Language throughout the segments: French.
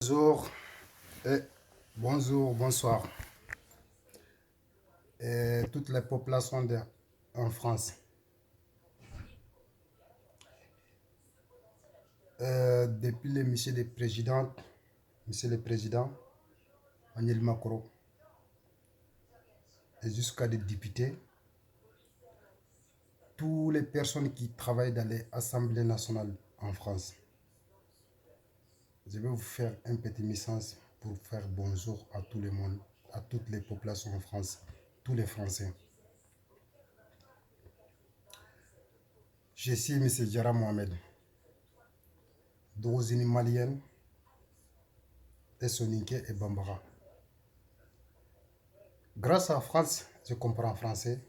Bonjour et bonsoir. Et toutes les populations en France. Depuis le monsieur le président, Emmanuel Macron, et jusqu'à des députés, toutes les personnes qui travaillent dans l'Assemblée nationale en France. Je vais vous faire un petit message pour faire bonjour à tout le monde, à toutes les populations en France, tous les Français. Je suis M. Jara Mohamed, d'origine malienne, et Soninké et Bambara. Grâce à la France, je comprends français.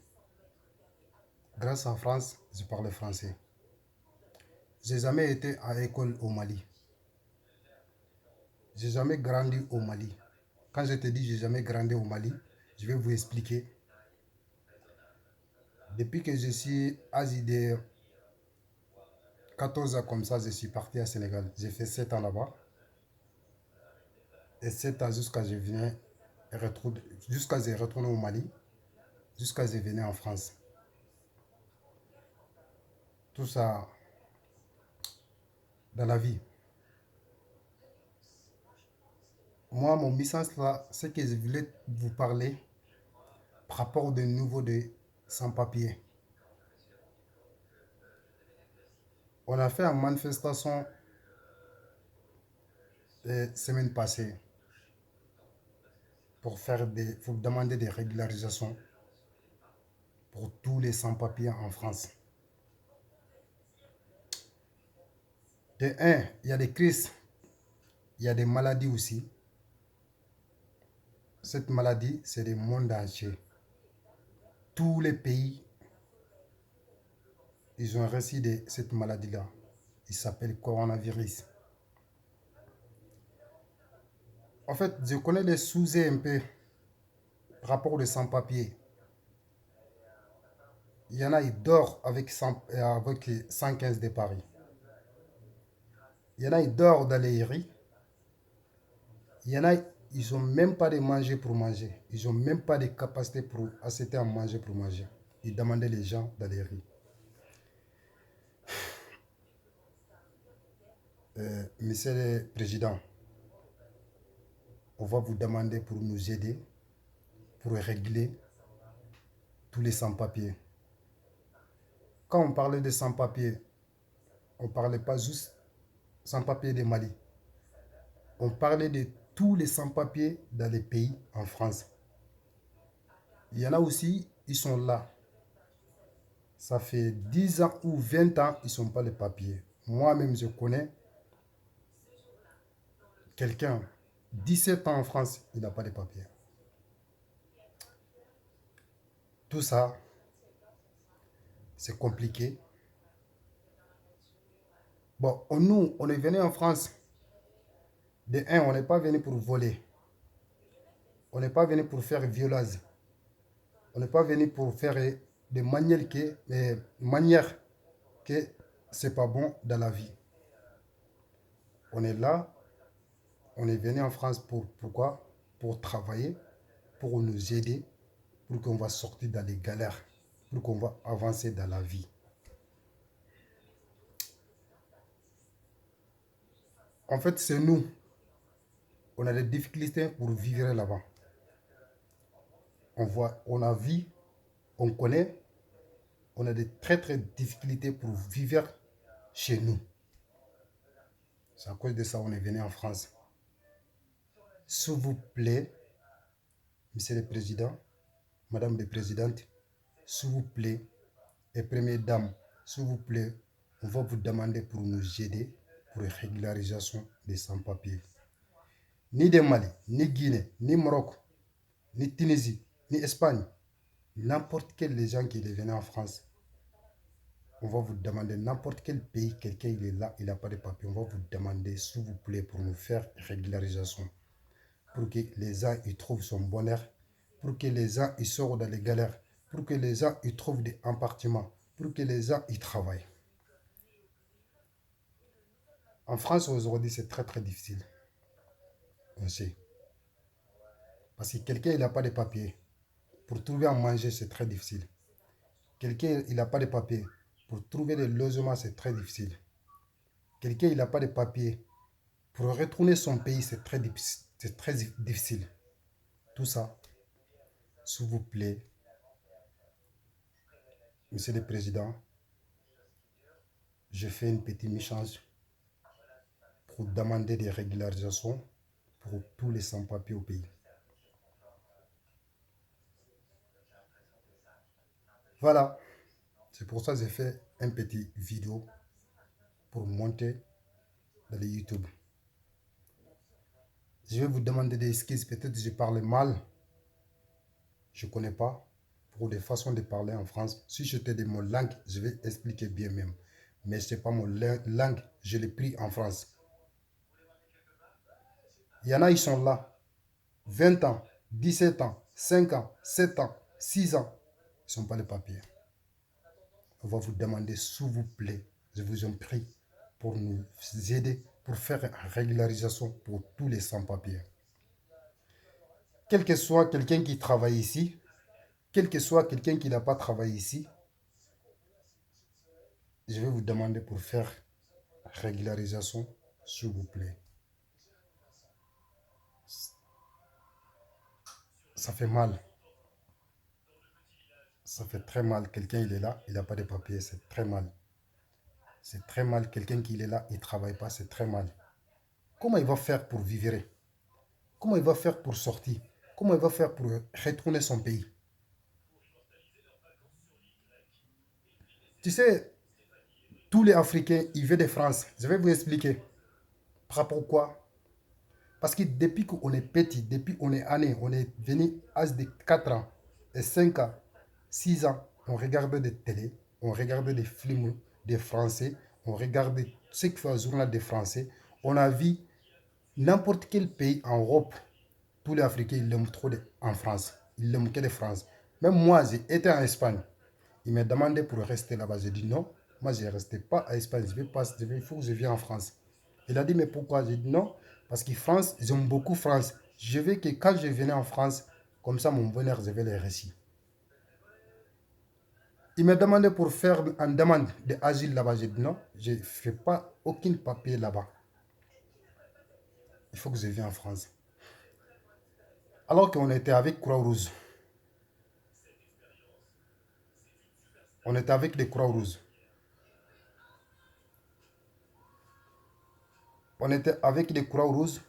Grâce à la France, je parle français. J'ai jamais été à l'école au Mali. J'ai jamais grandi au Mali. Quand je te dis j'ai jamais grandi au Mali, je vais vous expliquer. Depuis que je suis âgé de 14 ans comme ça, je suis parti à Sénégal. J'ai fait 7 ans là-bas. Et 7 ans jusqu'à ce que je retourne au Mali, jusqu'à ce que je vienne en France. Tout ça dans la vie. Moi, mon message là, c'est que je voulais vous parler par rapport au nouveau de sans-papiers. On a fait une manifestation la semaine passée pour demander des régularisations pour tous les sans-papiers en France. De un, il y a des crises, il y a des maladies aussi. Cette maladie, c'est le monde entier. Tous les pays, ils ont reçu de cette maladie-là. Il s'appelle coronavirus. En fait, je connais les sujets un peu par rapport aux sans-papiers. Il y en a, ils dorment avec 115 de Paris. Il y en a, ils dorment dans les rues. Il y en a, ils n'ont même pas de manger pour manger. Ils n'ont même pas de capacité pour acheter à manger pour manger. Ils demandaient les gens dans les rues. Monsieur le Président, on va vous demander pour nous aider, pour régler tous les sans-papiers. Quand on parlait de sans-papiers, on ne parlait pas juste sans-papiers de Mali. On parlait de tous les sans-papiers dans les pays en France. Il y en a aussi, ils sont là. Ça fait 10 ans ou 20 ans, ils ne sont pas les papiers. Moi-même, je connais quelqu'un, 17 ans en France, il n'a pas de papiers. Tout ça, c'est compliqué. Bon, nous, on est venu en France. De un, on n'est pas venu pour voler. On n'est pas venu pour faire violence. On n'est pas venu pour faire des manières que c'est pas bon dans la vie. On est là, on est venu en France pourquoi? Pour travailler, pour nous aider, pour qu'on va sortir dans les galères, pour qu'on va avancer dans la vie. En fait, c'est nous. On a des difficultés pour vivre là-bas. On a vu, on connaît, on a des très difficultés pour vivre chez nous. C'est à cause de ça qu'on est venu en France. S'il vous plaît, Monsieur le Président, Madame la Présidente, s'il vous plaît, et Première Dame, s'il vous plaît, on va vous demander pour nous aider pour la régularisation des sans-papiers. Ni de Mali, ni Guinée, ni Maroc, ni Tunisie, ni Espagne, n'importe quel des gens qui viennent en France, on va vous demander, n'importe quel pays, quelqu'un il est là, il n'a pas de papier, on va vous demander, s'il vous plaît, pour nous faire régularisation. Pour que les gens ils trouvent son bonheur, pour que les gens ils sortent dans les galères, pour que les gens ils trouvent des appartements, pour que les gens ils travaillent. En France aujourd'hui c'est très difficile. on sait. Parce que quelqu'un, il n'a pas de papier. Pour trouver à manger, c'est très difficile. Quelqu'un, il n'a pas de papier. Pour trouver des logements, c'est très difficile. Quelqu'un, il n'a pas de papier. Pour retourner son pays, c'est très difficile. C'est très difficile. Tout ça, s'il vous plaît, Monsieur le Président, je fais une petite échange pour demander des régularisations pour tous les sans-papiers au pays. Voilà, c'est pour ça que j'ai fait un petit vidéo pour monter dans le YouTube. Je vais vous demander des excuses, peut-être que je parle mal, je ne connais pas, pour des façons de parler en France. Si j'étais de mon langue, je vais expliquer bien même. Mais ce n'est pas mon langue, je l'ai pris en France. Il y en a, ils sont là, 20 ans, 17 ans, 5 ans, 7 ans, 6 ans. Ils ne sont pas les papiers. On va vous demander, s'il vous plaît, je vous en prie, pour nous aider, pour faire une régularisation pour tous les sans-papiers. Quel que soit quelqu'un qui travaille ici, quel que soit quelqu'un qui n'a pas travaillé ici, je vais vous demander pour faire régularisation, s'il vous plaît. Ça fait mal. Ça fait très mal. Quelqu'un, il est là, il n'a pas de papier, c'est très mal. C'est très mal. Quelqu'un qui est là, il ne travaille pas, c'est très mal. Comment il va faire pour vivre? Comment il va faire pour sortir? Comment il va faire pour retourner son pays? Tu sais, tous les Africains, ils viennent de France. Je vais vous expliquer. Pourquoi? Parce que depuis qu'on est petit, depuis qu'on est né, on est venu à l'âge de 4 ans, et 5 ans, 6 ans, on regarde des télé, on regarde des films des Français, on regarde ce qui fait un journal des Français. On a vu n'importe quel pays en Europe, tous les Africains, ils l'aiment trop en France. Ils l'aiment que de France. Même moi, j'ai été en Espagne. Il m'a demandé pour rester là-bas. J'ai dit non. Moi, je ne restais pas à Espagne. Il faut que je vienne en France. Il a dit, mais pourquoi? J'ai dit non. Parce que France, j'aime beaucoup France. Je veux que quand je venais en France, comme ça, mon bonheur, je vais les récits. Il m'a demandé pour faire une demande d'asile là-bas. J'ai dit non. Je ne fais pas aucun papier là-bas. Il faut que je vienne en France. Alors qu'on était avec Croix-Rouge. On était avec les Croix-Rouges. On était avec les Croix-Rouges.